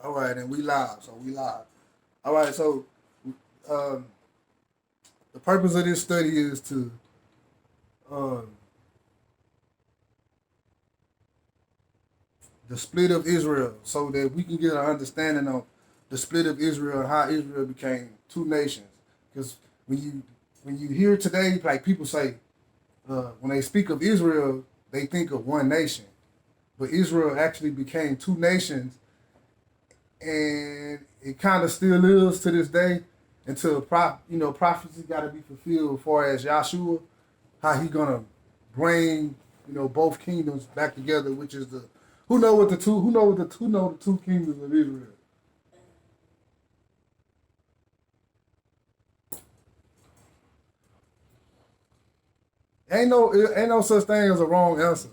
All right, and we live. So we live. All right, so um, the purpose of this study is to um, the split of Israel, so that we can get an understanding of the split of Israel and how Israel became two nations. Because when you hear today, like people say, when they speak of Israel, they think of one nation, but Israel actually became two nations, and it kind of still is to this day until prophecy got to be fulfilled as far as Yahshua, how he gonna bring both kingdoms back together, which is the who know the two kingdoms of Israel. Ain't no such thing as a wrong answer.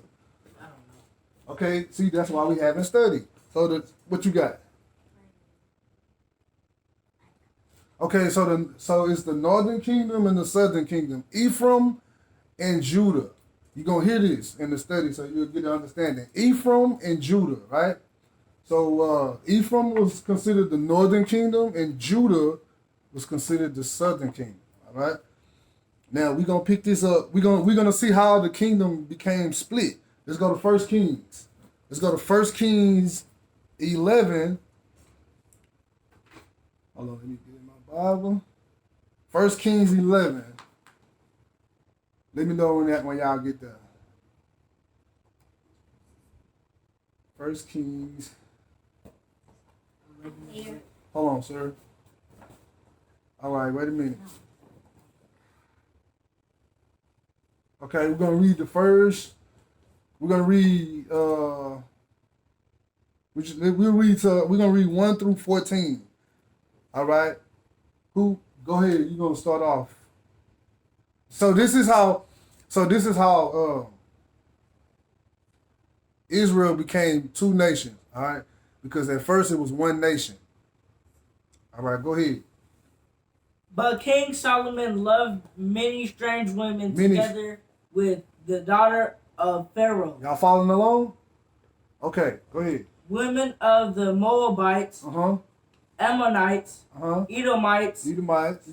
Okay, see, that's why we haven't studied. So what you got? Okay, so it's the northern kingdom and the southern kingdom, Ephraim and Judah. You're gonna hear this in the study, so you'll get an understanding. Ephraim and Judah, right? So Ephraim was considered the northern kingdom, and Judah was considered the southern kingdom. All right. Now we're gonna pick this up. We're gonna see how the kingdom became split. Let's go to First Kings. Let's go to First Kings 11. Hold on, let me get in my Bible. First Kings 11. Let me know when y'all get there. First Kings. Here. Hold on, sir. All right, wait a minute. Okay, we're gonna read the first. We're gonna read. We're gonna read 1 through 14. All right. Who? Go ahead. You're gonna start off. So this is how. Israel became two nations. All right, because at first it was one nation. All right, go ahead. But King Solomon loved many strange women Many. together with the daughter of Pharaoh, Y'all following along? Okay, go ahead. women of the Moabites, Uh huh. Ammonites, Uh huh. Edomites, Edomites.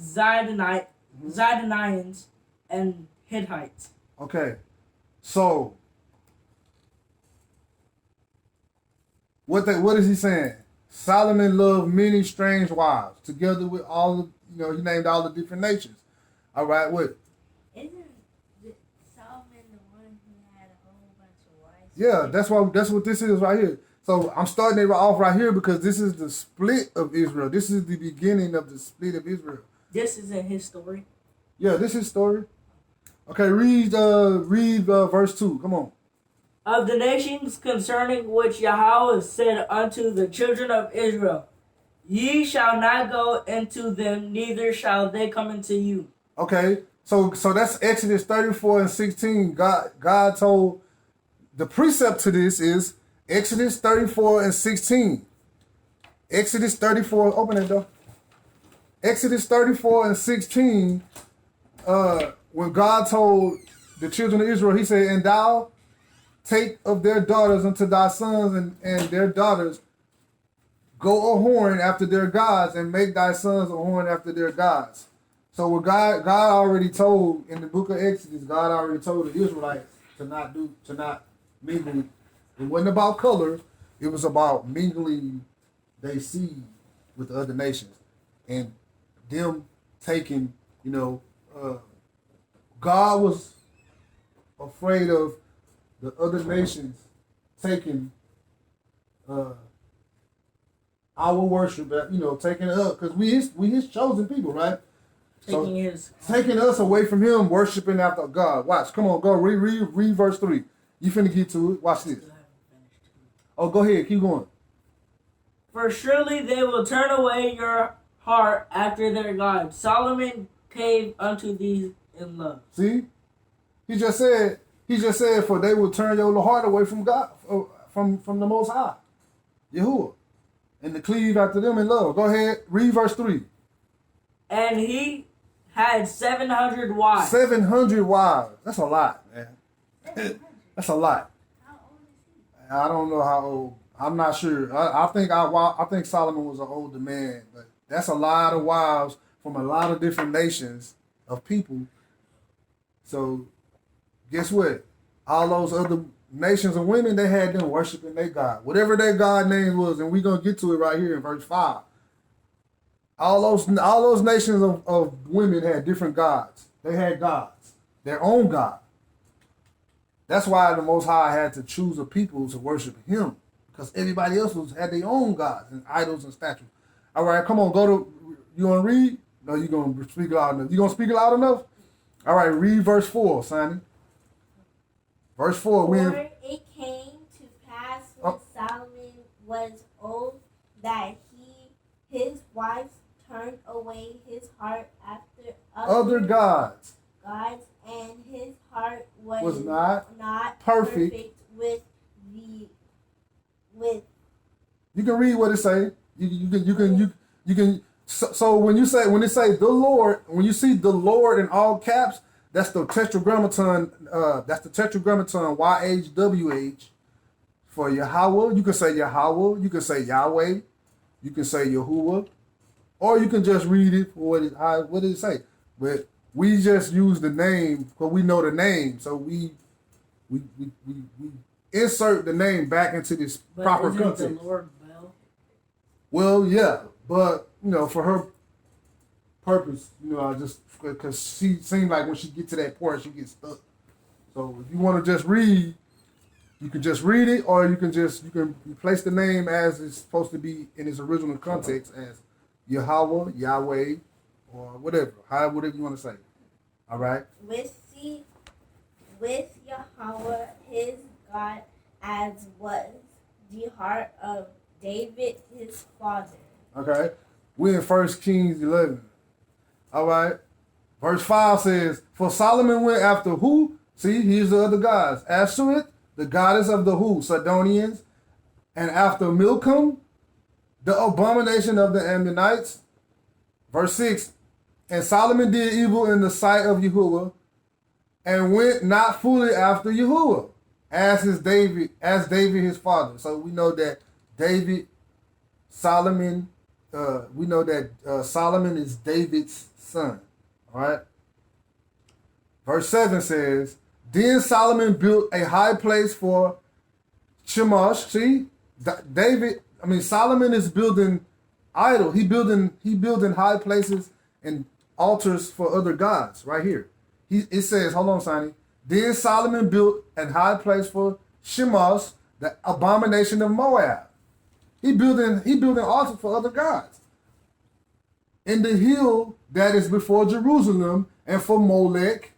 Zidonians, and Hittites. Okay. So what is he saying? Solomon loved many strange wives, together with all the he named all the different nations. All right, what? Isn't Solomon the one who had a whole bunch of wives? Yeah, that's what this is right here. So I'm starting it off right here because this is the split of Israel. This is the beginning of the split of Israel. This isn't his story. Yeah, this is story. Okay, read verse 2. Come on. Of the nations concerning which Yahweh said unto the children of Israel, Ye shall not go into them, neither shall they come into you. Okay, so that's Exodus 34 and 16. God told the precept to this is Exodus 34 and 16. Exodus 34, open that door. Exodus 34 and 16, when God told the children of Israel, he said, and thou take of their daughters unto thy sons, and their daughters go a horn after their gods, and make thy sons a horn after their gods. So what God already told in the book of Exodus, God already told the Israelites to not mingle. It wasn't about color, it was about mingling their seed with the other nations. And them taking, God was afraid of the other nations taking our worship, taking it up, because we his chosen people, right? Taking us away from him, worshiping after God. Watch, come on, go read verse 3. You finna get to it. Watch this. Oh, go ahead, keep going. For surely they will turn away your heart after their God. Solomon cave unto thee in love. See, he just said, for they will turn your heart away from God, from the Most High, Yahuwah, and to cleave after them in love. Go ahead, read verse 3. And he had 700 wives. 700 wives. That's a lot, man. That's a lot. How old is he? I don't know how old I'm not sure. I think Solomon was an older man, but that's a lot of wives from a lot of different nations of people. So guess what? All those other nations of women, they had them worshiping their God, whatever their God name was, and we're gonna get to it right here in verse 5. All those nations of women had different gods. They had gods, their own God. That's why the Most High had to choose a people to worship Him, because everybody else had their own gods and idols and statues. All right, come on, go to. You want to read? No, you gonna speak loud enough. You gonna speak loud enough? All right, read verse 4, Sonny. Verse 4. For it came to pass when Solomon was old that his wives turned away his heart after other gods, and his heart was not perfect with. You can read what it say. You can. So when it say the Lord, when you see the Lord in all caps, that's the tetragrammaton. That's the tetragrammaton YHWH for Yahweh. You can say Yahweh. You can say Yahweh. You can say Yahuwah, or you can just read it for what did it say. But we just use the name because we know the name, so we insert the name back into this proper context. The Lord Bell? Well, yeah, but for her purpose, I just because she seemed like when she get to that point, she gets stuck. So if you want to just read, you can just read it, or you can place the name as it's supposed to be in its original context as Yahweh, Yahweh, or whatever you want to say. All right. With Yahweh his God, as was the heart of David his father. Okay. We're in 1 Kings 11. All right. Verse 5 says, for Solomon went after who? See, here's the other gods. Ashereth, the goddess of the who? Sidonians. And after Milcom, the abomination of the Ammonites. Verse 6, and Solomon did evil in the sight of Yahuwah, and went not fully after Yahuwah, as David his father. So we know that Solomon is David's son. All right. Verse 7 says, then Solomon built a high place for Chemosh. See, Solomon is building idol. He building high places and altars for other gods right here. It says, hold on, Sonny. Then Solomon built a high place for Chemosh, the abomination of Moab. He building altars for other gods. In the hill that is before Jerusalem, and for Molech,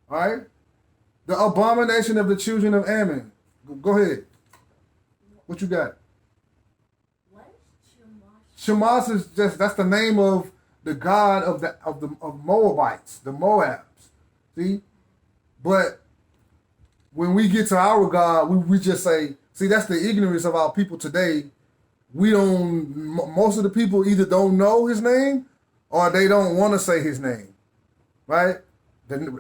all right, the abomination of the children of Ammon. Go ahead. What you got? What is Chemosh? Chemosh is that's the name of the god of Moabites, the Moabs. See, but when we get to our God, we just say, see, that's the ignorance of our people today. Most of the people either don't know his name or they don't want to say his name, right?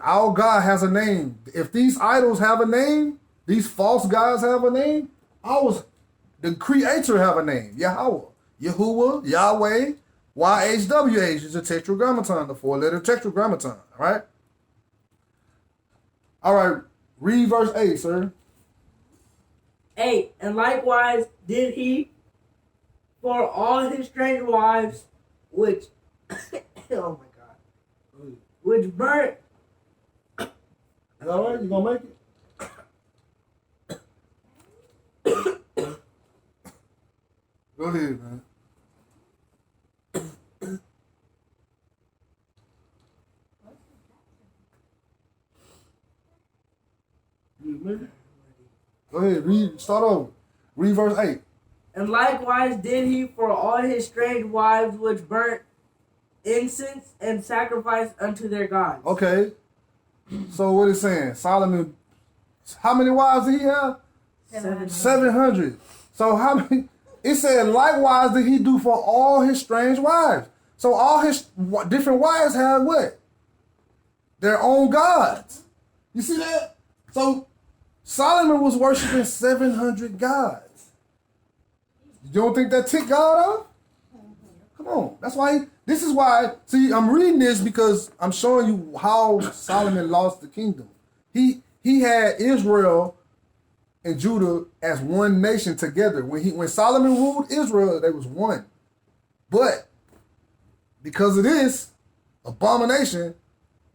Our God has a name. If these idols have a name, these false gods have a name, the creator have a name, Yahweh, Yahuwah, Yahweh, YHWH is a tetragrammaton, the 4-letter tetragrammaton, all right? All right, read verse 8, sir. 8, and likewise did he for all his strange wives, which, oh my God, which burnt. Is that all right? You gonna make it? Go ahead, man. Go ahead, read. Start over. Read verse 8. And likewise did he for all his strange wives, which burnt incense and sacrificed unto their gods. Okay. So what it's saying? Solomon, how many wives did he have? 700. So how many? It said, likewise did he do for all his strange wives. So all his different wives had what? Their own gods. You see that? So Solomon was worshiping 700 gods. You don't think that ticked God off? Come on. That's why, this is why, see, I'm reading this because I'm showing you how Solomon lost the kingdom. He had Israel and Judah as one nation together. When Solomon ruled Israel, they was one. But because of this abomination,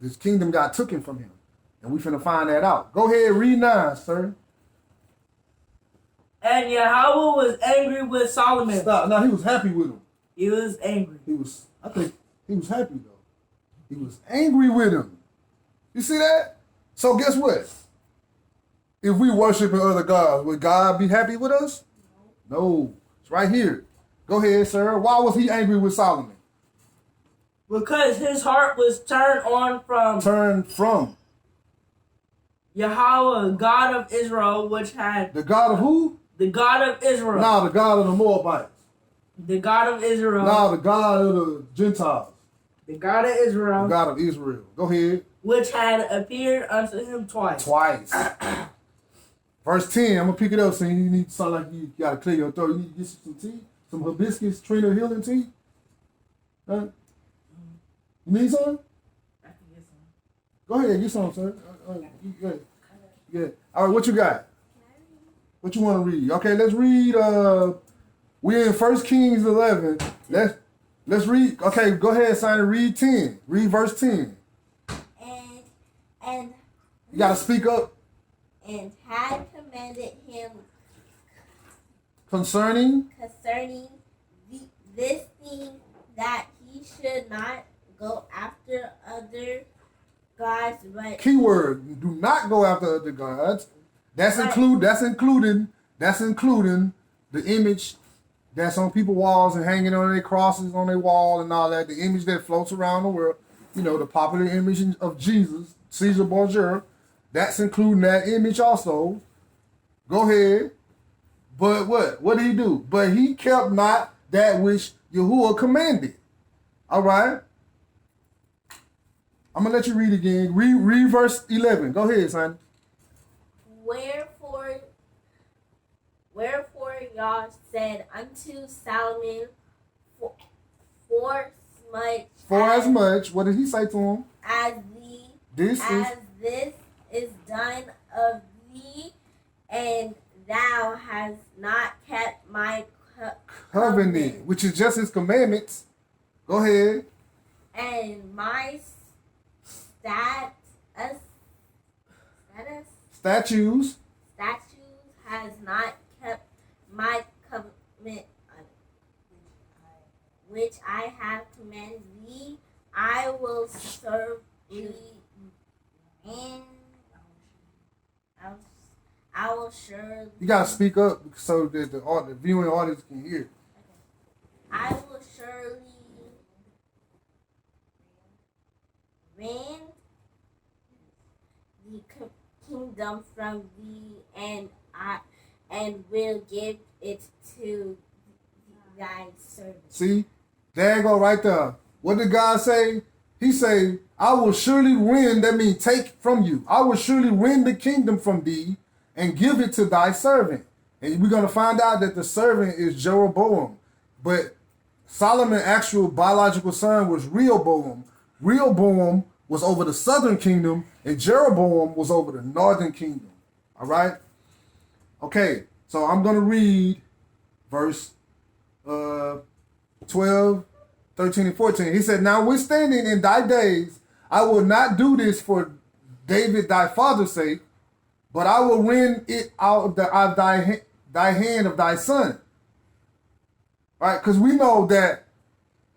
this kingdom got taken from him. And we finna find that out. Go ahead, read 9, sir. And Yahweh was angry with Solomon. Stop. No, he was happy with him. He was angry. I think he was happy though. He was angry with him. You see that? So guess what? If we worshiping other gods, would God be happy with us? No. It's right here. Go ahead, sir. Why was he angry with Solomon? Because his heart was turned from Yahweh, God of Israel, which had... The God of who? The God of Israel. No, the God of the Moabites. The God of Israel. No, the God of the Gentiles. The God of Israel. The God of Israel. Go ahead. Which had appeared unto him twice. Verse 10, I'm going to pick it up saying you need to sound like you got to clear your throat. You need to get some tea, some hibiscus, Trina healing tea. Huh? You need some? I can get some. Go ahead, get some, sir. Go ahead. Yeah. All right, what you got? What you want to read? Okay, let's read. We're in 1 Kings 11. Let's read. Okay, go ahead, Simon. Read 10. Read verse 10. And you got to speak up. And had commanded him concerning this thing, that he should not go after other gods, but keyword, do not go after other gods. That's including the image that's on people's walls and hanging on their crosses on their wall and all that. The image that floats around the world. You know, the popular image of Jesus, Caesar Borgia. That's including that image also. Go ahead. But what? What did he do? But he kept not that which Yahuwah commanded. All right. I'm going to let you read again. Read verse 11. Go ahead, son. Wherefore Yah said unto Solomon, for as much, what did he say to him? As this is done of thee, and thou hast not kept my covenant, which is just his commandments. Go ahead. And my statutes has not kept my covenant, which I have commanded thee. I will serve thee, and I will surely... You gotta speak up so that the viewing audience can hear. I will surely rend the kingdom from thee, and will give it to thy servant. See, there you go right there. What did God say? He say, I will surely rend, that means take from you. I will surely rend the kingdom from thee and give it to thy servant. And we're going to find out that the servant is Jeroboam. But Solomon's actual biological son was Rehoboam. Rehoboam was over the southern kingdom, and Jeroboam was over the northern kingdom. All right? Okay, so I'm going to read verse 12, 13, and 14. He said, notwithstanding in thy days, I will not do this for David thy father's sake, but I will rend it out of thy hand of thy son. Right? Because we know that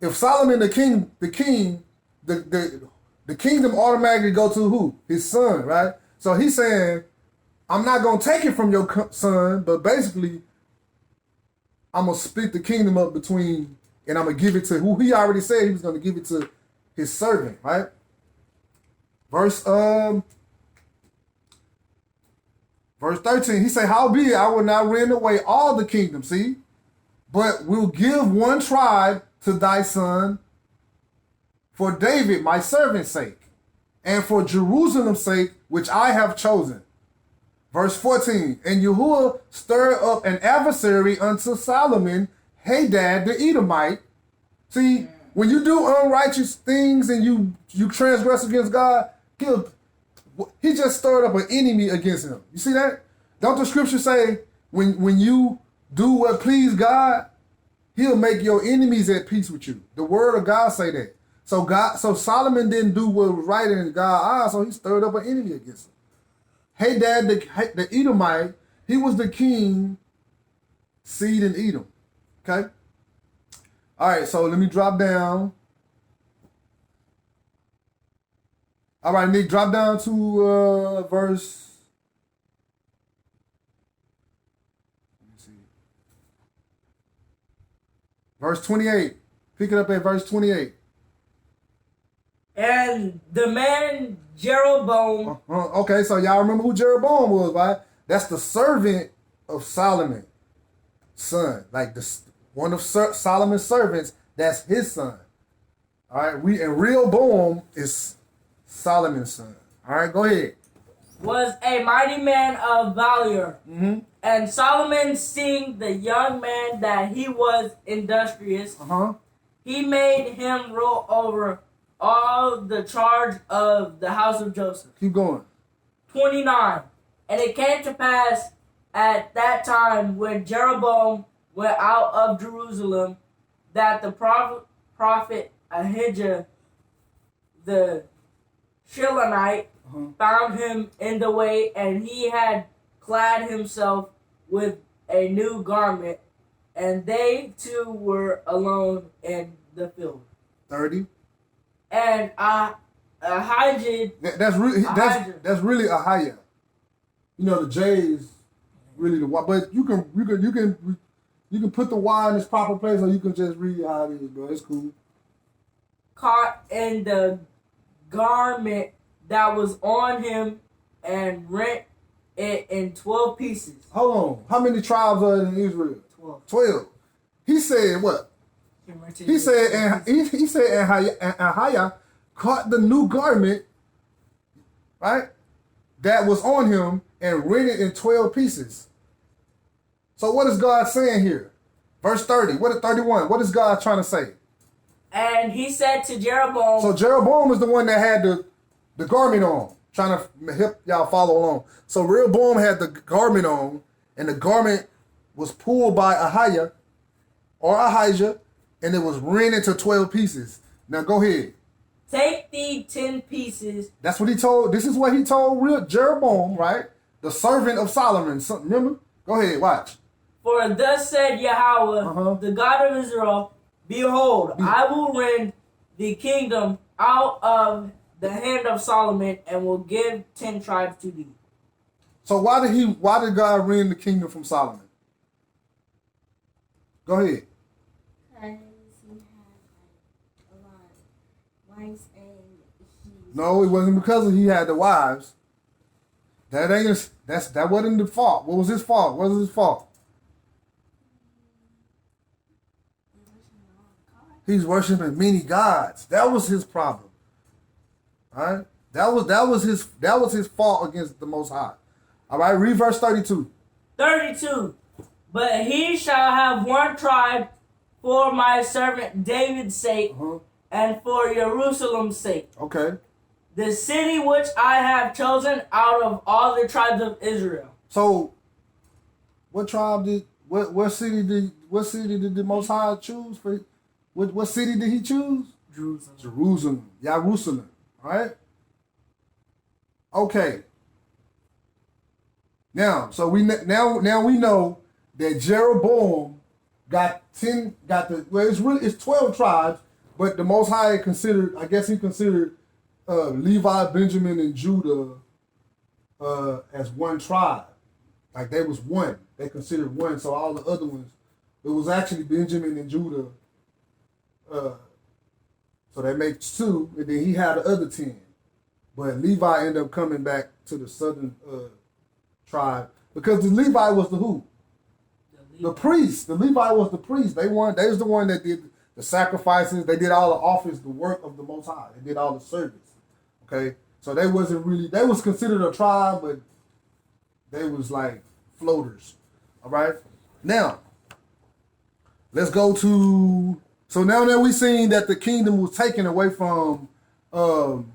if Solomon the kingdom automatically go to who? His son, right? So he's saying, I'm not going to take it from your son, but basically, I'm going to split the kingdom up between, and I'm going to give it to who he already said he was going to give it to his servant, right? Verse 13, he said, howbeit I will not rend away all the kingdom, see? But will give one tribe to thy son for David, my servant's sake, and for Jerusalem's sake, which I have chosen. Verse 14. And Yahuwah stirred up an adversary unto Solomon, Hadad the Edomite. See, when you do unrighteous things and you transgress against God, he just stirred up an enemy against him. You see that? Don't the scripture say when you do what please God, he'll make your enemies at peace with you. The word of God say that. So Solomon didn't do what was right in God's eyes, so he stirred up an enemy against him. Hadad the Edomite, he was the king seed in Edom. Okay? All right, so let me drop down. All right, Nick, drop down to verse. Let me see. Verse 28. Pick it up at verse 28. And the man Jeroboam. Okay, so y'all remember who Jeroboam was, right? That's the servant of Solomon, son. Like one of Solomon's servants. That's his son. All right, Rehoboam is Solomon's son. All right, go ahead. Was a mighty man of valor. Mm-hmm. And Solomon, seeing the young man that he was industrious, he made him rule over all the charge of the house of Joseph. Keep going. 29. And it came to pass at that time when Jeroboam went out of Jerusalem that the prophet Ahijah the Shilonite found him in the way, and he had clad himself with a new garment, and they two were alone in the field. 30. And Ahijah. That's really Ahijah. You know the J is really the Y, but you can put the Y in its proper place, or you can just read how it is, bro. It's cool. Caught in the garment that was on him and rent it in 12 pieces. Hold on. How many tribes are in Israel? 12. He said what? He said, and Ahijah caught the new garment, right, that was on him and rent it in 12 pieces. So what is God saying here? Verse 30. What is 31? What is God trying to say? And he said to Jeroboam. So Jeroboam is the one that had the garment on. Trying to help y'all follow along. So Rehoboam had the garment on, and the garment was pulled by Ahijah, and it was rent into 12 pieces. Now go ahead. Take thee 10 pieces. That's what he told. This is what he told Jeroboam, right? The servant of Solomon. Remember? Go ahead, watch. For thus said Yahweh, the God of Israel, behold, I will rend the kingdom out of the hand of Solomon, and will give 10 tribes to thee. So why did God rend the kingdom from Solomon? Go ahead. Because he had a lot of wives, and no, it wasn't because he had the wives. That wasn't the fault. What was his fault? What was his fault? He's worshiping many gods. That was his problem. All right? That was his fault against the Most High. All right, read verse 32. 32. But he shall have one tribe for my servant David's sake, and for Jerusalem's sake. Okay. The city which I have chosen out of all the tribes of Israel. So, what city did the Most High choose for? What city did he choose? Jerusalem. Jerusalem. All right. Okay. Now, so we know that Jeroboam it's 12 tribes, but the Most High considered, I guess he considered Levi, Benjamin, and Judah as one tribe. Like they was one. They considered one. So all the other ones, it was actually Benjamin and Judah. So that makes 2, and then he had the other 10. But Levi ended up coming back to the southern tribe because the Levi was the who? The priest. The Levi was the priest. They was the one that did the sacrifices. They did all the office, the work of the Most High. They did all the service. Okay, so they was considered a tribe, but They was like floaters. All right. Now, let's go to. So now that we seen that the kingdom was taken away from. Now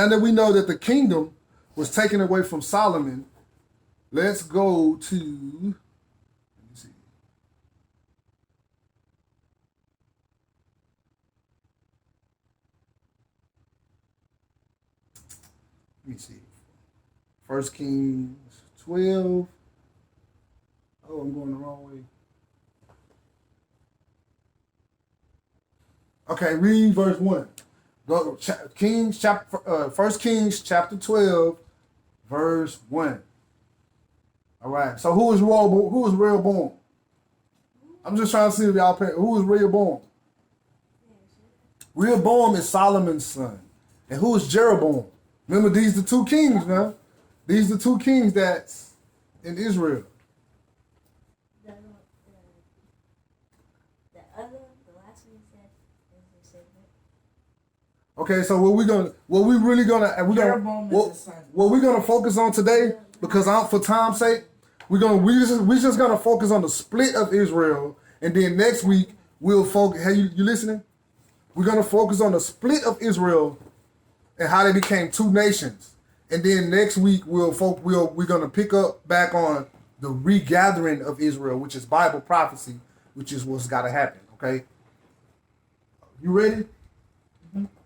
that we know that the kingdom was taken away from Solomon, let's go to. Let me see. Let me see. 1 Kings 12. Oh, I'm going the wrong way. Okay, read verse 1. Go Kings chapter 1 Kings chapter 12, verse 1. All right. So who is Rehoboam? I'm just trying to see if y'all pay. Who is Rehoboam? Rehoboam is Solomon's son. And who is Jeroboam? Remember, these the two kings, man. These the two kings that's in Israel. The last one you said is the segment. Okay, so what we're gonna focus on today, because for time's sake, we just gonna focus on the split of Israel, and then next week we'll focus. Hey, you listening? We're gonna focus on the split of Israel and how they became two nations, and then next week we're gonna pick up back on the regathering of Israel, which is Bible prophecy, which is what's got to happen. Okay, you ready?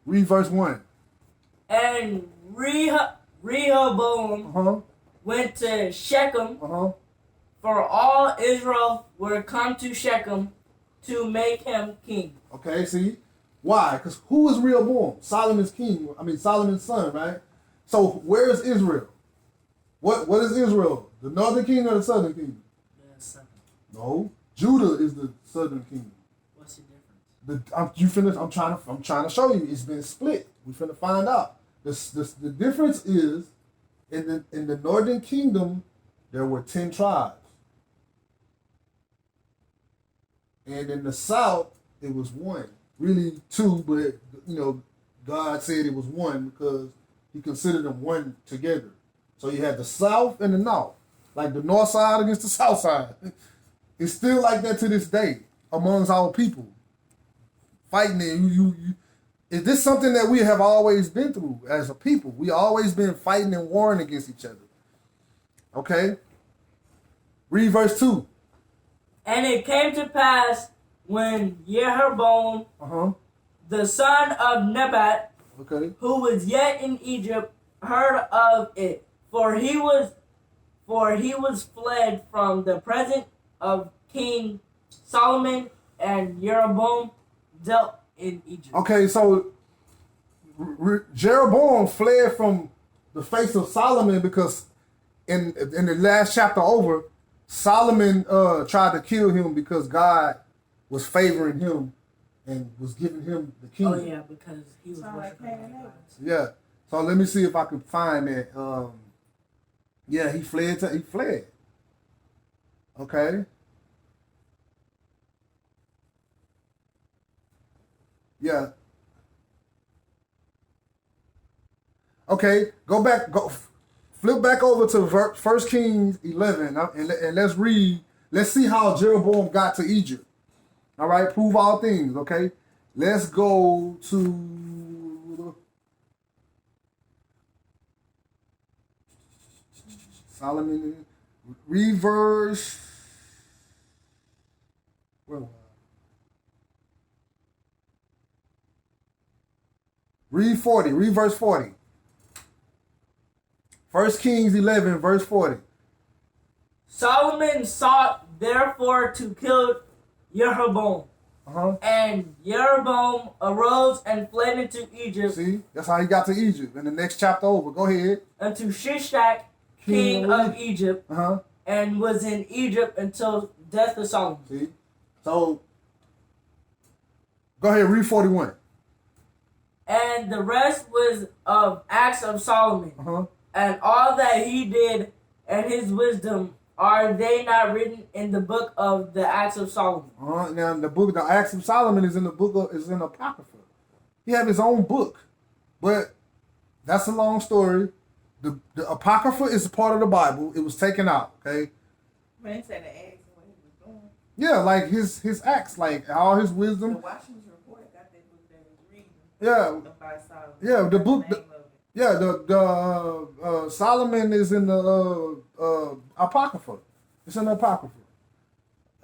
Read verse 1. And Rehoboam went to Shechem, for all Israel were come to Shechem to make him king. Okay, see? Why? Because who is Rehoboam? Solomon's Solomon's son, right? So where is Israel? What is Israel? The northern kingdom or the southern kingdom? The southern. No. Judah is the southern kingdom. What's the difference? I'm trying to show you. It's been split. We finna find out. The difference is in the northern kingdom there were 10 tribes, and in the south it was one. Really two, but God said it was one because He considered them one together. So you had the south and the north, like the north side against the south side. It's still like that to this day amongst our people. Fighting it, is this something that we have always been through as a people? We always been fighting and warring against each other. Okay? Read verse 2. And it came to pass when Jeroboam, the son of Nebat, who was yet in Egypt, heard of it, for he was fled from the presence of King Solomon, and Jeroboam dealt in Egypt. Okay, so Jeroboam fled from the face of Solomon because in the last chapter over, Solomon tried to kill him because God was favoring him and was giving him the kingdom. Oh yeah, because he was worshiping gods. Yeah. So let me see if I can find that. Yeah, he fled. He fled. Okay. Yeah. Okay, flip back over to 1 Kings 11, and let's read. Let's see how Jeroboam got to Egypt. All right, prove all things. Okay, let's go to Solomon. Read verse. Where was I? Read 40. Read verse 40. 1 Kings 11, verse 40. Solomon sought therefore to kill Jeroboam. And Jeroboam arose and fled into Egypt. See, that's how he got to Egypt. In the next chapter over, go ahead. Unto Shishak, king of Egypt, and was in Egypt until death of Solomon. See, so go ahead, read 41. And the rest was of acts of Solomon, and all that he did, and his wisdom. Are they not written in the book of the Acts of Solomon? Now the Acts of Solomon is in the book is in Apocrypha. He have his own book, but that's a long story. The Apocrypha is a part of the Bible. It was taken out, okay? Man said the eggs and what he was doing. Yeah, like his acts, like all his wisdom. The Washington Report got that book that was reading. Yeah. About Solomon. Yeah, the book. Name of it. Yeah, the Solomon is in the Apocrypha. It's in the Apocrypha.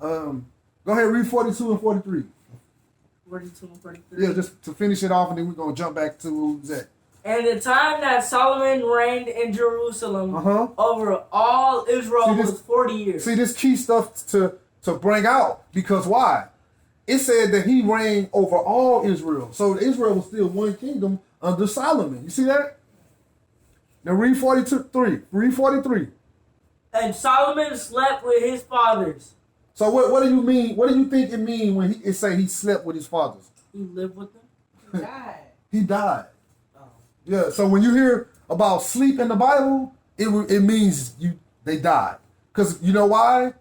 Go ahead, read 42 and 43. 42 and 43. Yeah, just to finish it off, and then we're gonna jump back to who was at. And the time that Solomon reigned in Jerusalem over all Israel was 40 years. See, this key stuff to bring out, because why? It said that he reigned over all Israel. So Israel was still one kingdom under Solomon. You see that? Now read 43. Read 43. And Solomon slept with his fathers. So what do you mean? What do you think it means when it say he slept with his fathers? He lived with them. He died. He died. Oh. Yeah. So when you hear about sleep in the Bible, it means they died. Because you know why?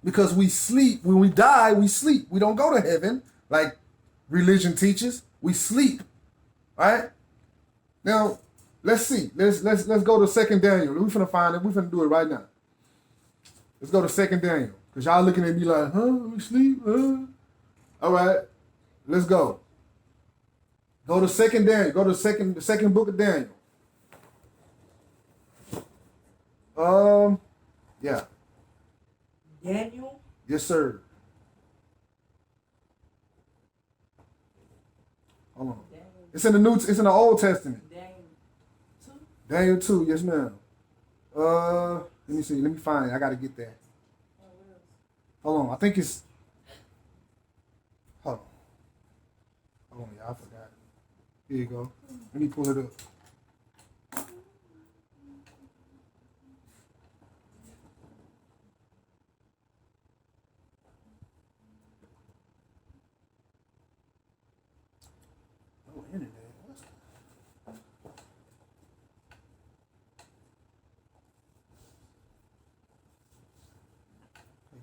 Because we sleep. When we die, we sleep. We don't go to heaven like religion teaches. We sleep. Right? Now, let's see. Let's go to 2 Daniel. We're finna find it. We're finna do it right now. Let's go to 2 Daniel. Because y'all looking at me like, we sleep? All right. Let's go. Go to 2 Daniel. Go to the second book of Daniel. Yeah. Daniel? Yes, sir. Hold on. It's in the Old Testament. Daniel 2, yes, ma'am. Let me see. Let me find it. I gotta get that. Hold on. I think it's. Hold on, y'all. I forgot. Here you go. Let me pull it up. Oh, internet.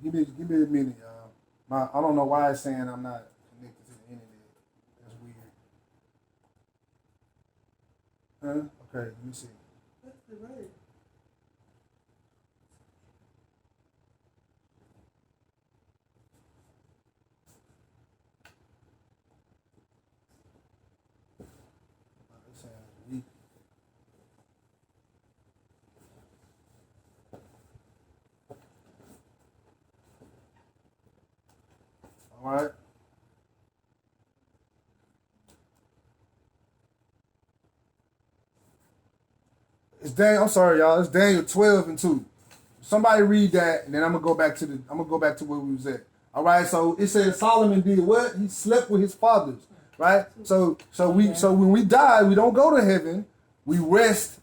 Give me a minute, y'all. I don't know why it's saying I'm not connected to the internet. That's weird. Huh? Okay, let me see. That's the right. It sounds weak. All right. It's Daniel. I'm sorry, y'all. It's Daniel 12 and 2. Somebody read that, and then I'm gonna go back to where we was at. All right. So it says Solomon did what? He slept with his fathers. Right. So when we die, we don't go to heaven. We rest,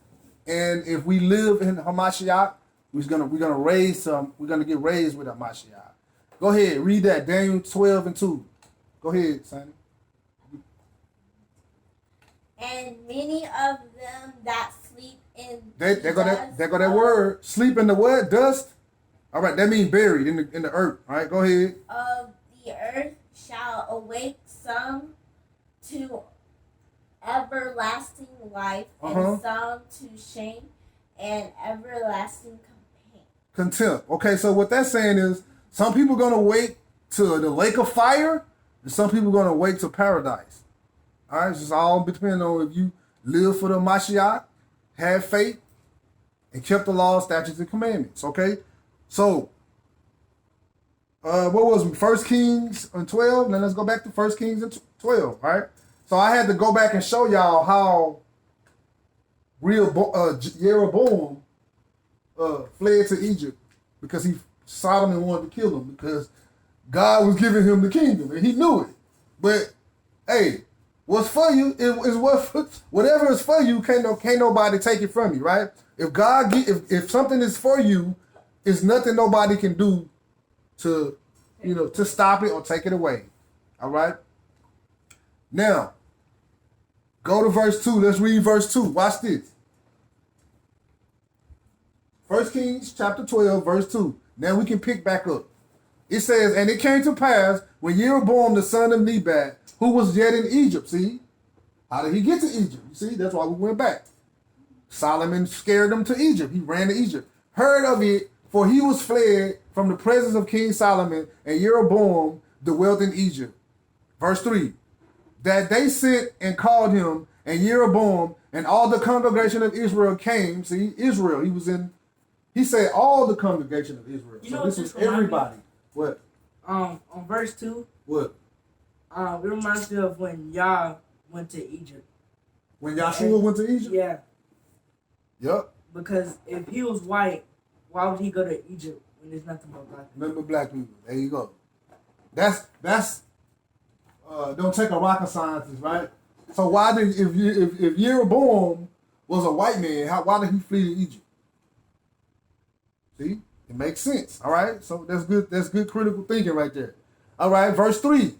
and if we live in Hamashiach, we're gonna get raised with Hamashiach. Go ahead, read that, Daniel 12 and 2. Go ahead, Sonny. And many of them that sleep in There go that word. Sleep in the what? Dust? All right, that means buried in the earth. All right, go ahead. of the earth shall awake some to everlasting life, and some to shame and everlasting Contempt. Okay, so what that's saying is some people are going to wait to the lake of fire, and some people are going to wait to paradise. All right, it's just all depending on if you live for the Mashiach, had faith, and kept the law, statutes, and commandments. Okay, so what was it? 1 Kings and 12. Now let's go back to 1 Kings and 12. All right, so I had to go back and show y'all how Jeroboam fled to Egypt because Solomon wanted to kill him because God was giving him the kingdom and he knew it. But hey, what's for you is whatever is for you. Can't nobody take it from you, right? If something is for you, it's nothing nobody can do to stop it or take it away. All right. Now, go to verse 2. Let's read verse 2. Watch this. 1 Kings chapter 12, verse 2. Now we can pick back up. It says, and it came to pass when Jeroboam the son of Nebat, who was yet in Egypt. See? How did he get to Egypt? You see, that's why we went back. Solomon scared them to Egypt. He ran to Egypt. Heard of it, for he was fled from the presence of King Solomon, and Jeroboam dwelt in Egypt. Verse 3. That they sent and called him, and Jeroboam and all the congregation of Israel came. See, Israel, he said all the congregation of Israel. You so know this what is this reminds me everybody. What? On verse 2, What? it reminds me of when Yah went to Egypt. When Yahshua went to Egypt? Yeah, Yep. because if he was white, why would he go to Egypt when there's nothing but black people? Remember black people. There you go. That's don't take a rocket scientist, right? So why did if Jeroboam was a white man, why did he flee to Egypt? See, it makes sense. All right, so that's good. That's good critical thinking right there. All right, verse 3.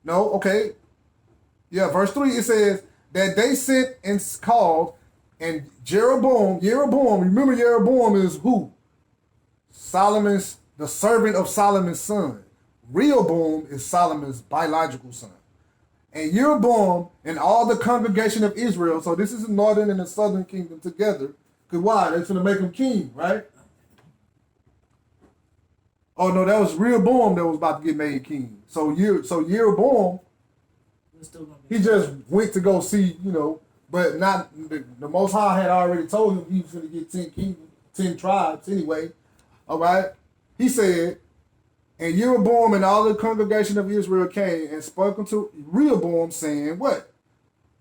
No, okay. Yeah, verse 3. It says that they sent and called, and Jeroboam. Remember, Jeroboam is who? Solomon's, the servant of Solomon's son. Rehoboam is Solomon's biological son. And Jeroboam and all the congregation of Israel, so this is the northern and the southern kingdom together. Because why? They're going to make him king, right? Oh, no, that was Rehoboam that was about to get made king. So Jeroboam, he just went to go see, but not, the Most High had already told him he was going to get 10 kingdoms, 10 tribes anyway. All right? He said, and Jeroboam and all the congregation of Israel came and spoke unto Rehoboam, saying, what?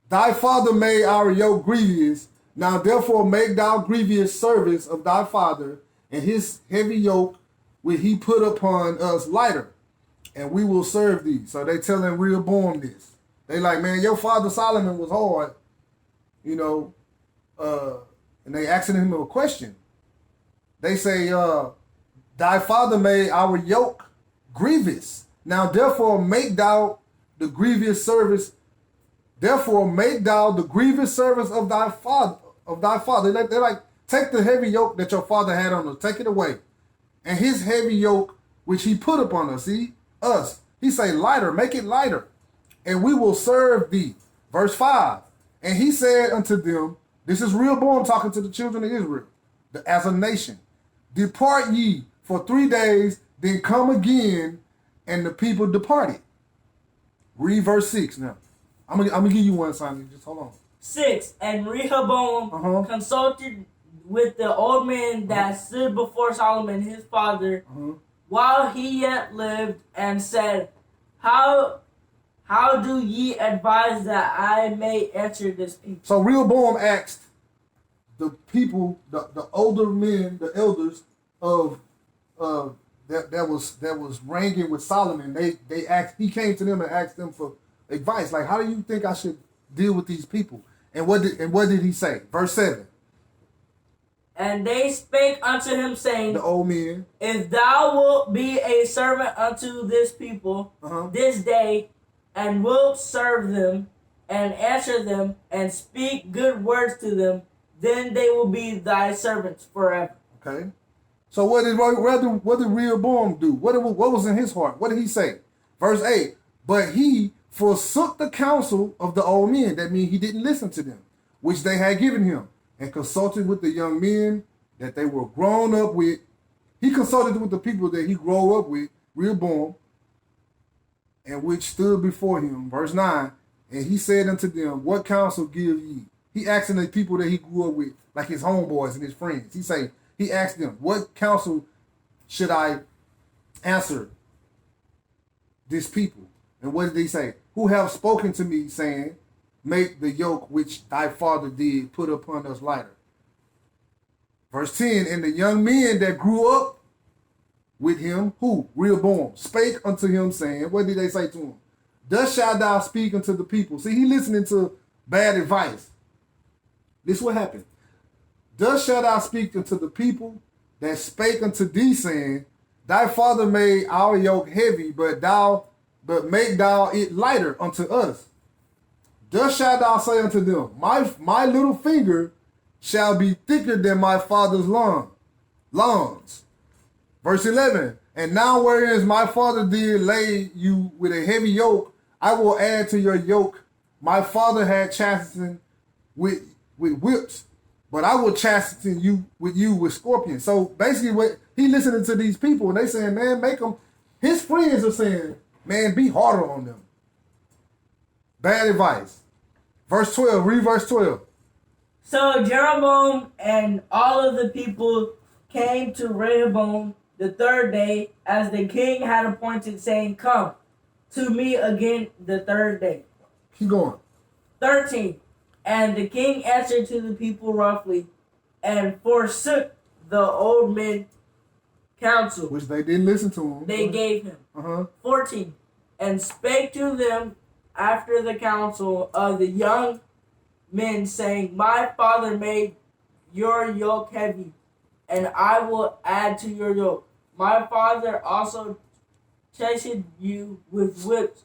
Thy father made our yoke grievous. Now therefore make thou grievous service of thy father, and his heavy yoke which he put upon us lighter, and we will serve thee. So they telling Rehoboam this. They like, man, your father Solomon was hard, and they asking him a question. They say, thy father made our yoke grievous. Now therefore make thou the grievous service. Therefore make thou the grievous service of thy father. They're like, take the heavy yoke that your father had on us, take it away. And his heavy yoke which he put upon us, us. He say lighter, make it lighter, and we will serve thee. Verse 5. And he said unto them, this is Rehoboam talking to the children of Israel, as a nation. Depart ye for 3 days, then come again, and the people departed. Read verse 6 now. I'm gonna give you one, Simon. Just hold on. 6. And Rehoboam consulted with the old men that stood before Solomon his father while he yet lived, and said, How do ye advise that I may answer this people? So Rehoboam asked the people, the older men, the elders of that was reigning with Solomon. They asked. He came to them and asked them for advice. Like, how do you think I should deal with these people? And what did he say? Verse 7. And they spake unto him, saying, the old men, if thou wilt be a servant unto this people this day, and wilt serve them, and answer them, and speak good words to them, then they will be thy servants forever. Okay. So what did Rehoboam do? What was in his heart? What did he say? Verse 8. But he forsook the counsel of the old men. That means he didn't listen to them, which they had given him, and consulted with the young men that they were grown up with. He consulted with the people that he grew up with, Rehoboam, and which stood before him. Verse 9. And he said unto them, what counsel give ye? He asking the people that he grew up with, like his homeboys and his friends. He asked them, what counsel should I answer this people? And what did he say? Who have spoken to me, saying, make the yoke which thy father did put upon us lighter. Verse 10, and the young men that grew up with him, who? Rehoboam, spake unto him, saying, what did they say to him? Thus shalt thou speak unto the people. See, he listening to bad advice. This is what happened. Thus shalt thou speak unto the people that spake unto thee, saying, thy father made our yoke heavy, but make thou it lighter unto us. Thus shalt thou say unto them, my little finger shall be thicker than my father's lungs. Verse 11, and now whereas my father did lay you with a heavy yoke, I will add to your yoke. My father had chastened with whips, but I will chasten you with scorpions. So basically, what he listening to these people, and they saying, man, make them. His friends are saying, man, be harder on them. Bad advice. Verse 12, read verse 12. So Jeroboam and all of the people came to Rehoboam the third day, as the king had appointed, saying, come to me again the third day. Keep going. 13. And the king answered to the people roughly, and forsook the old men counsel Which they didn't listen to him. they gave him. 14. And spake to them after the counsel of the young men, saying, my father made your yoke heavy, and I will add to your yoke. My father also chastened you with whips,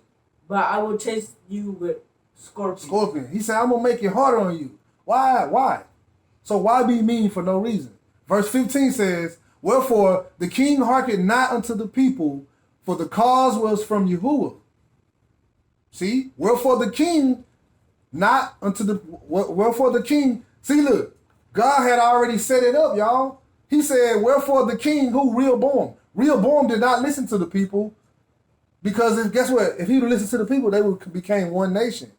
but I will chasten you with scorpions. Scorpion. He said, I'm going to make it harder on you. Why? So why be mean for no reason? Verse 15 says, wherefore the king hearkened not unto the people, for the cause was from Yahuwah. See? Wherefore the king see, look, God had already set it up, y'all. He said, wherefore the king, who? Rehoboam. Rehoboam did not listen to the people, because guess what? If he would listen to the people, they would became one nation.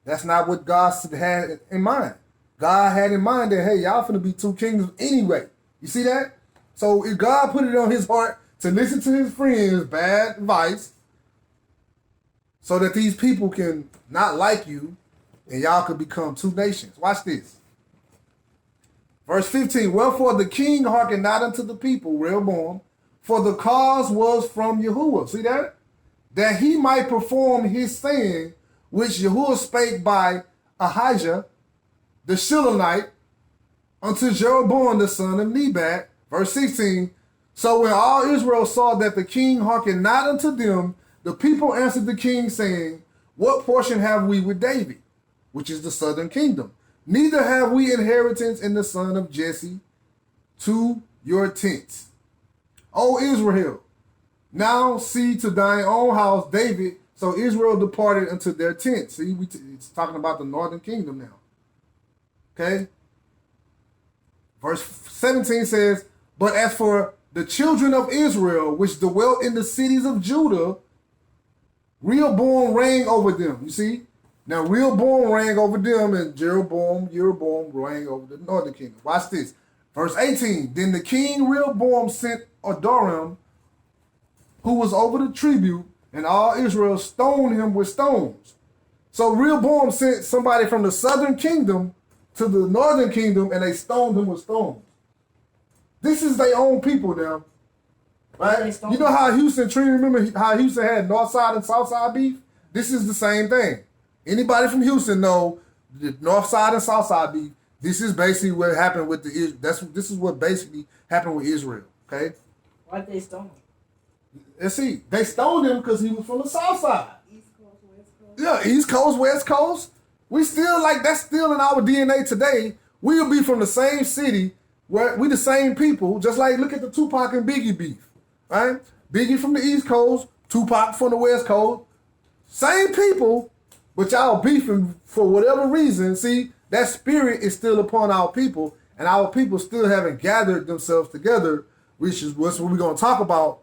That's not what God had in mind. God had in mind that, hey, y'all finna be two kingdoms anyway. You see that? So if God put it on his heart to listen to his friends' bad advice, so that these people can not like you, and y'all could become two nations. Watch this. Verse 15, wherefore the king hearkened not unto the people, Rehoboam, for the cause was from Yahuwah. See that? That he might perform his saying, which Yahuwah spake by Ahijah, the Shilonite, unto Jeroboam the son of Nebat. Verse 16, so when all Israel saw that the king hearkened not unto them, the people answered the king, saying, what portion have we with David, which is the southern kingdom? Neither have we inheritance in the son of Jesse to your tents. O Israel, now see to thine own house David. So Israel departed unto their tents. See, it's talking about the northern kingdom now. Okay? Verse 17 says, but as for the children of Israel, which dwelt in the cities of Judah, Rehoboam reigned over them. You see? Now Rehoboam reigned over them, and Jeroboam reigned over the northern kingdom. Watch this. Verse 18, then the king Rehoboam sent Adoram, who was over the tribute, and all Israel stoned him with stones. So Rehoboam sent somebody from the southern kingdom to the northern kingdom, and they stoned him with stones. This is their own people now. Right? You know how Houston, Tree, remember how Houston had north side and south side beef? This is the same thing. Anybody from Houston know the north side and south side beef. This is basically what happened with this is what basically happened with Israel. Okay? Why'd they stone him? Let's see. They stoned him because he was from the south side. East Coast, West Coast. Yeah, East Coast, West Coast. We still that's still in our DNA today. We'll be from the same city, where we the same people. Just like look at the Tupac and Biggie beef, right? Biggie from the East Coast, Tupac from the West Coast. Same people, but y'all beefing for whatever reason. See, that spirit is still upon our people, and our people still haven't gathered themselves together, which is what we're going to talk about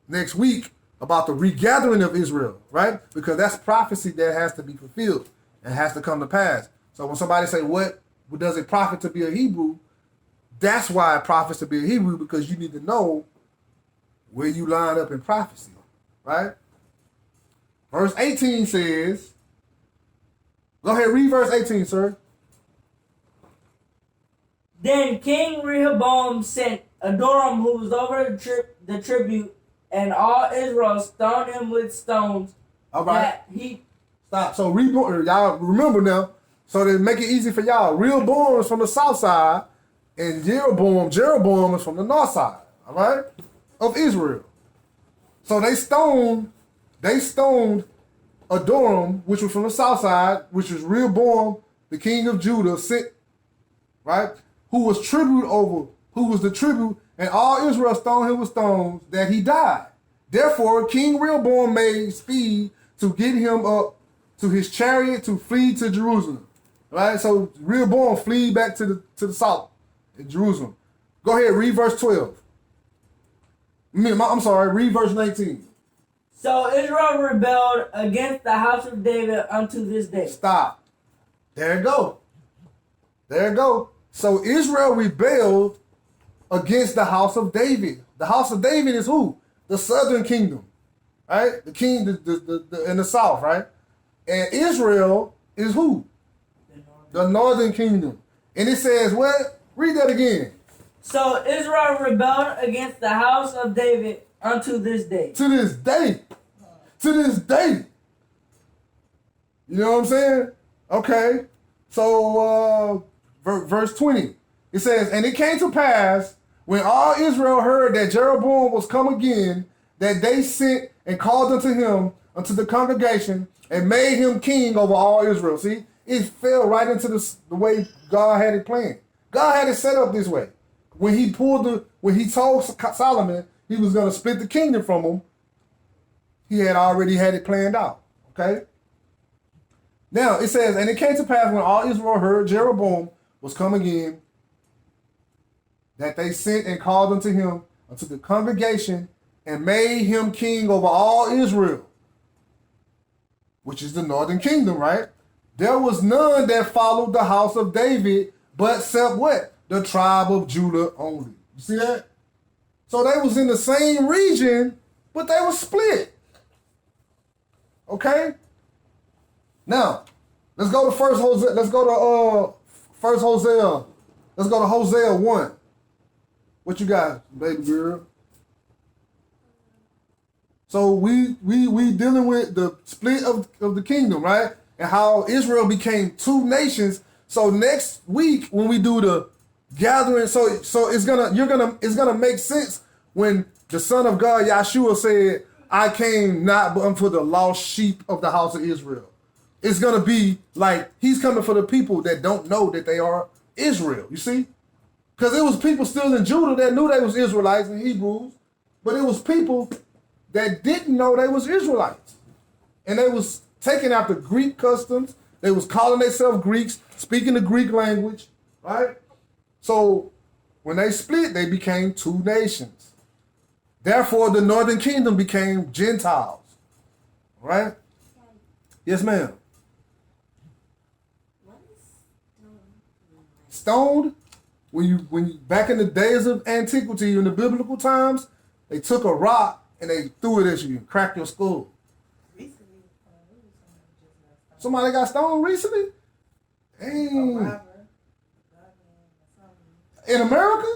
next week, about the regathering of Israel, right? Because that's prophecy that has to be fulfilled and has to come to pass. So when somebody say, what does it profit to be a Hebrew? That's why it profits to be a Hebrew, because you need to know where you line up in prophecy, right? Verse 18 says, go ahead, read verse 18, sir. Then King Rehoboam sent Adoram, who was over the tribute, and all Israel stoned him with stones. All right. Stop. So y'all remember now, so to make it easy for y'all, Rehoboam is from the south side, and Jeroboam is from the north side, all right, of Israel. So they stoned Adoram, which was from the south side, which was Rehoboam, the king of Judah, right, who was the tribute, and all Israel stoned him with stones, that he died. Therefore, King Rehoboam made speed to get him up to his chariot to flee to Jerusalem. Right? So Rehoboam flee back to the south in Jerusalem. Go ahead, read verse 12. I'm sorry, read verse 19. So Israel rebelled against the house of David unto this day. Stop. There it go. There it go. So Israel rebelled against the house of David. The house of David is who? The southern kingdom, right? The king the in the south, right? And Israel is who? The northern kingdom. And it says what? Read that again. So Israel rebelled against the house of David unto this day. To this day. To this day. You know what I'm saying? Okay. So verse 20. It says, and it came to pass when all Israel heard that Jeroboam was come again, that they sent and called unto him, unto the congregation, and made him king over all Israel. See, it fell right into the way God had it planned. God had it set up this way. When he told Solomon he was going to split the kingdom from him, he had already had it planned out. Okay? Now, it says, and it came to pass when all Israel heard Jeroboam was come again, that they sent and called unto him, unto the congregation, and made him king over all Israel, which is the northern kingdom, right? There was none that followed the house of David, but except what? The tribe of Judah only. You see that? So they was in the same region, but they were split. Okay? Now, let's go to First Hosea. Let's go to First Hosea. Let's go to Hosea 1. What you got, baby girl? So we dealing with the split of the kingdom, right? And how Israel became two nations. So next week when we do the gathering, so it's gonna make sense when the Son of God Yahshua said, I came not but for the lost sheep of the house of Israel. It's gonna be like he's coming for the people that don't know that they are Israel. You see? Because it was people still in Judah that knew they was Israelites and Hebrews, but it was people that didn't know they was Israelites. And they was taking after Greek customs. They was calling themselves Greeks, speaking the Greek language, right? So when they split, they became two nations. Therefore, the northern kingdom became Gentiles, right? Yes, ma'am. What is Stoned? When you back in the days of antiquity, in the biblical times, they took a rock and they threw it at you and cracked your skull. Recently, Somebody got stoned recently? Dang. robber, In America?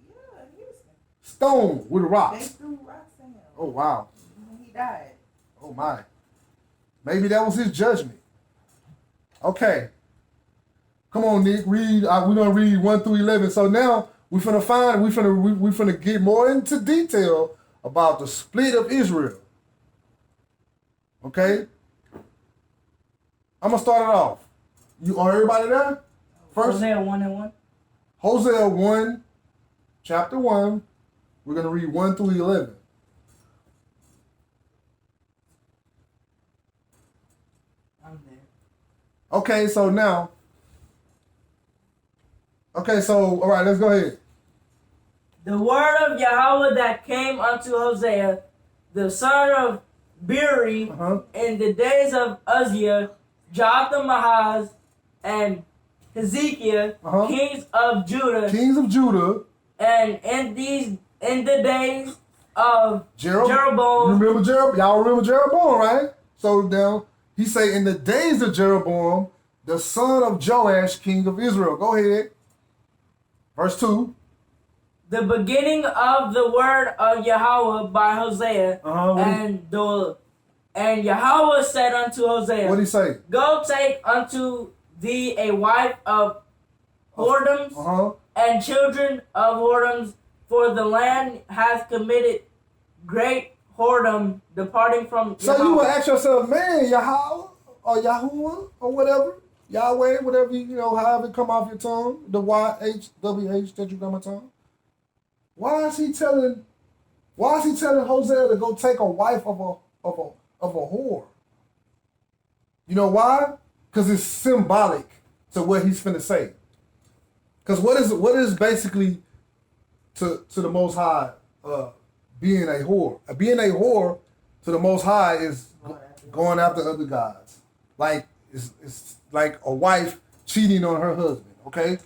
yeah, Houston. Stoned with a They rock. threw rocks at him. Oh, wow. And he died. Oh, my. Maybe that was his judgment. Okay. Come on, Nick. Read. We're gonna read 1 through 11. So now we finna get more into detail about the split of Israel. Okay. I'm gonna start it off. Are everybody there? First, Hosea 1:1. Hosea 1, chapter 1. We're gonna read 1 through 11. I'm there. Okay. So now. Okay, so, all right, let's go ahead. The word of Yahweh that came unto Hosea, the son of Beeri, in the days of Uzziah, Jotham, Ahaz, and Hezekiah, kings of Judah. Kings of Judah. And in the days of Jeroboam. Y'all remember Jeroboam, right? So now, he say, in the days of Jeroboam, the son of Joash, king of Israel. Go ahead. Verse 2. The beginning of the word of Yahweh by Hosea, and Yahweh said unto Hosea, What did he say? Go take unto thee a wife of whoredoms and children of whoredoms, for the land hath committed great whoredom, departing from So Yahweh. you would ask yourself, man, Yahweh or Yahuwah or whatever, Yahweh, whatever, however it come off your tongue, the YHWH that you got my tongue. Why is he telling Hosea to go take a wife of a whore? You know why? Because it's symbolic to what he's finna say. Because what is basically to the Most High being a whore? Being a whore to the Most High is going after other gods. Like it's like a wife cheating on her husband. Okay,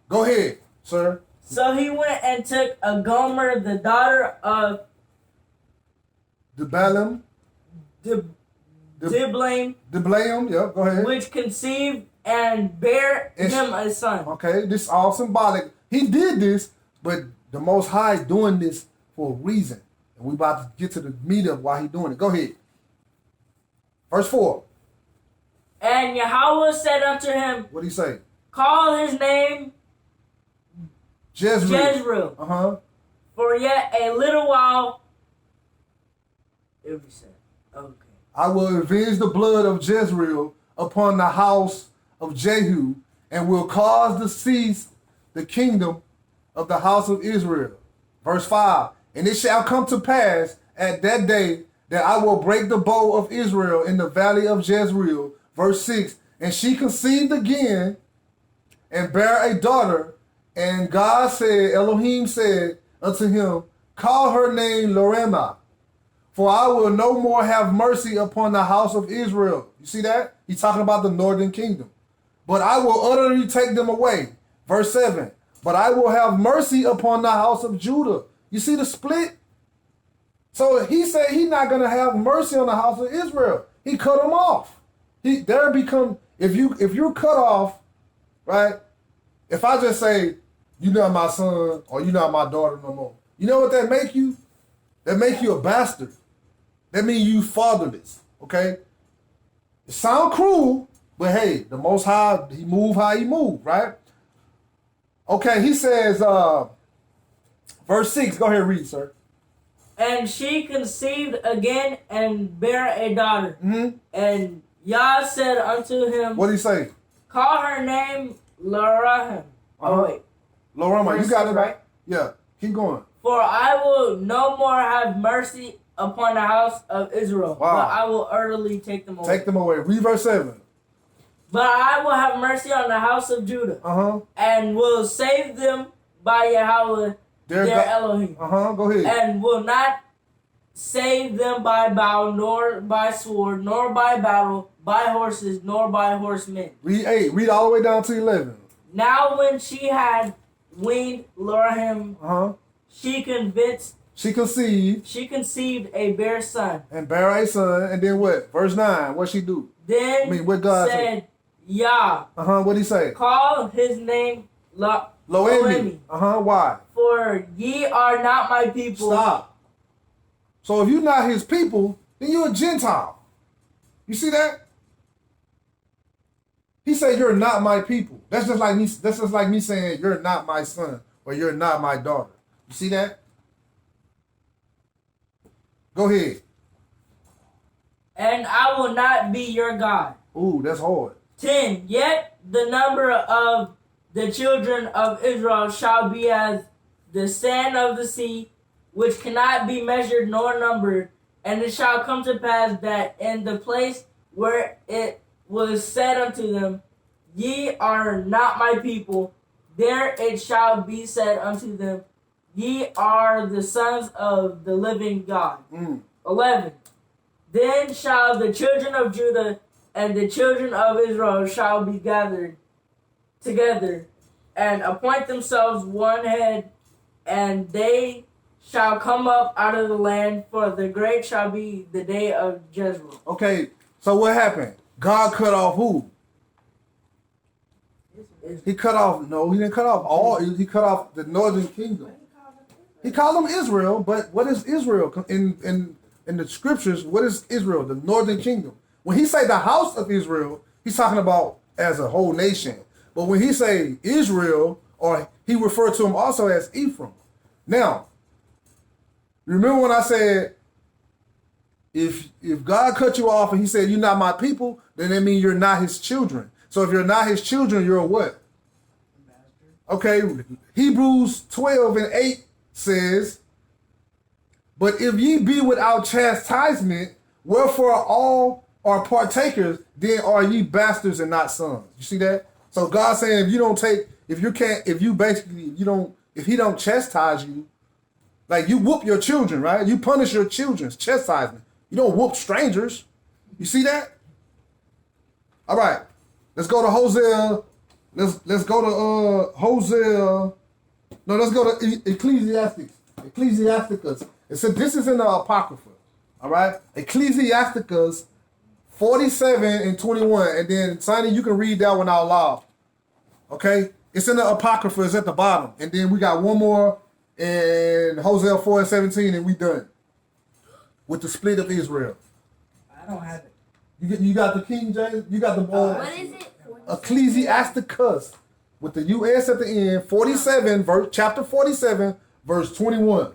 go ahead, sir. So he went and took a Gomer, the daughter of Diblaim. Diblaim, Yep, go ahead. which conceived and bare him a son. Okay, this is all symbolic. He did this, but the Most High is doing this for a reason. And we about to get to the meat of why he doing it. Go ahead. Verse 4. And Yahweh said unto him, What did he say? call his name Jezreel. Uh-huh. For yet a little while. It was said. Okay. I will avenge the blood of Jezreel upon the house of Jehu, and will cause to cease the kingdom of the house of Israel. Verse 5. And it shall come to pass at that day that I will break the bow of Israel in the valley of Jezreel. Verse 6. And she conceived again and bare a daughter. And God said, Elohim said unto him, call her name Lorema, for I will no more have mercy upon the house of Israel. You see that? He's talking about the northern kingdom. But I will utterly take them away. Verse 7. But I will have mercy upon the house of Judah. You see the split? So he said he's not going to have mercy on the house of Israel. He cut them off. If you're cut off, right? If I just say, you're not my son or you're not my daughter no more, you know what that make you? That make you a bastard. That means you fatherless, okay? It sound cruel, but hey, the Most High, he move how he move, right? Okay, he says, verse 6, go ahead and read, sir. And she conceived again and bare a daughter. Mm-hmm. And Yah said unto him, What did he say? call her name Lorahim. Oh, wait. Lorema, you got it right? Yeah, keep going. For I will no more have mercy upon the house of Israel, Wow. but I will utterly take them away. Take them away. Read verse 7. But I will have mercy on the house of Judah, Uh-huh. and will save them by Yahweh, their Elohim, Uh-huh, go ahead. and will not save them by bow, nor by sword, nor by battle, by horses, nor by horsemen. Read 8. Read all the way down to 11. Now when she had weaned Lorahim, Uh-huh. she conceived a bare son. And bare a son, and then what? Verse 9, what she do? Then what God said, Yah, Uh-huh, what he say? call his name Loemi. Loemi, Uh-huh, why? for ye are not my people. Stop. So if you're not his people, then you're a Gentile. You see that? He said, you're not my people. That's just like me saying, you're not my son, or you're not my daughter. You see that? Go ahead. And I will not be your God. Ooh, that's hard. 10. Yet the number of the children of Israel shall be as the sand of the sea, which cannot be measured nor numbered. And it shall come to pass that in the place where it was said unto them, ye are not my people, there it shall be said unto them, ye are the sons of the living God. 11. Then shall the children of Judah and the children of Israel shall be gathered together, and appoint themselves one head, and they shall come up out of the land, for the great shall be the day of Jezreel. Okay, so what happened? God cut off who? He cut off, no, he didn't cut off all, he cut off the northern kingdom. He called them Israel, but what is Israel? In the scriptures, what is Israel? The northern kingdom. When he say the house of Israel, he's talking about as a whole nation. But when he say Israel, or he referred to him also as Ephraim. Now, remember when I said, if God cut you off and he said, you're not my people, then that means you're not his children. So if you're not his children, you're a what? Okay, Hebrews 12:8 says, but if ye be without chastisement, wherefore all are partakers, then are ye bastards and not sons. You see that? So God saying if he don't chastise you, like you whoop your children, right? You punish your children's chastisement. You don't whoop strangers. You see that? All right. Let's go to Hosea. Let's go to Hosea. No, let's go to Ecclesiastes. Ecclesiasticus. It said this is in the Apocrypha. All right? Ecclesiasticus 47 and 21. And then, Sonny, you can read that one out loud. Okay? It's in the Apocrypha. It's at the bottom. And then we got one more in Hosea 4 and 17, and we done with the split of Israel. I don't have it. You got the King James? You got the What is it? Ecclesiasticus with the US at the end, 47, chapter 47, verse 21.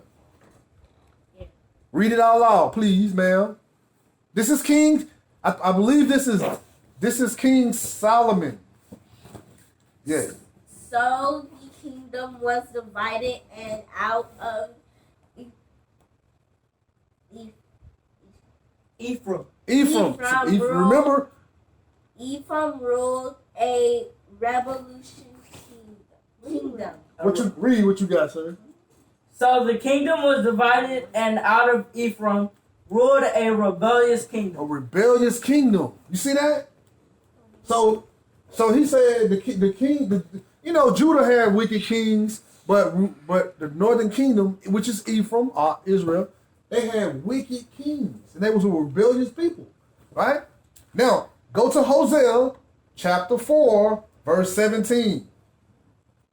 Yeah. Read it out loud, please, ma'am. This is King, I believe this is King Solomon. Yeah. So the kingdom was divided, and out of Ephraim. Ephraim Remember? Ephraim ruled a revolution kingdom. What you got, sir? So the kingdom was divided, and out of Ephraim ruled a rebellious A kingdom. rebellious kingdom. You see that? So he said the king, Judah had wicked kings, but the northern kingdom, which is Ephraim, Israel, they had wicked kings, and they was a rebellious people, right? Now, go to Hosea chapter 4, verse 17.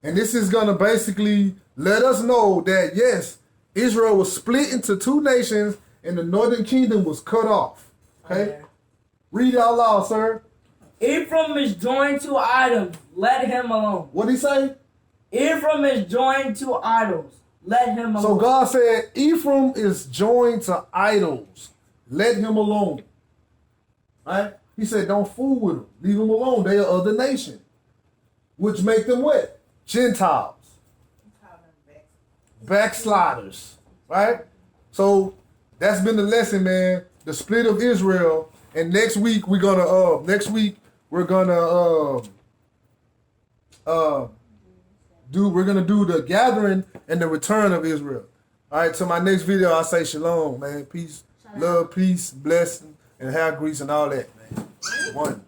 And this is going to basically let us know that, yes, Israel was split into two nations, and the northern kingdom was cut off. Okay? Read it out loud, sir. Ephraim is joined to idols. Let him alone. What did he say? Ephraim is joined to idols. Let him alone. So God said, Ephraim is joined to idols. Let him alone. Right? He said, don't fool with them. Leave them alone. They are other nation. Which make them what? Gentiles. Backsliders. Right? So that's been the lesson, man. The split of Israel. And next week we're gonna do the gathering and the return of Israel. All right, to my next video, I'll say shalom, man. Peace, love, peace, blessing, and hair grease and all that, man. One.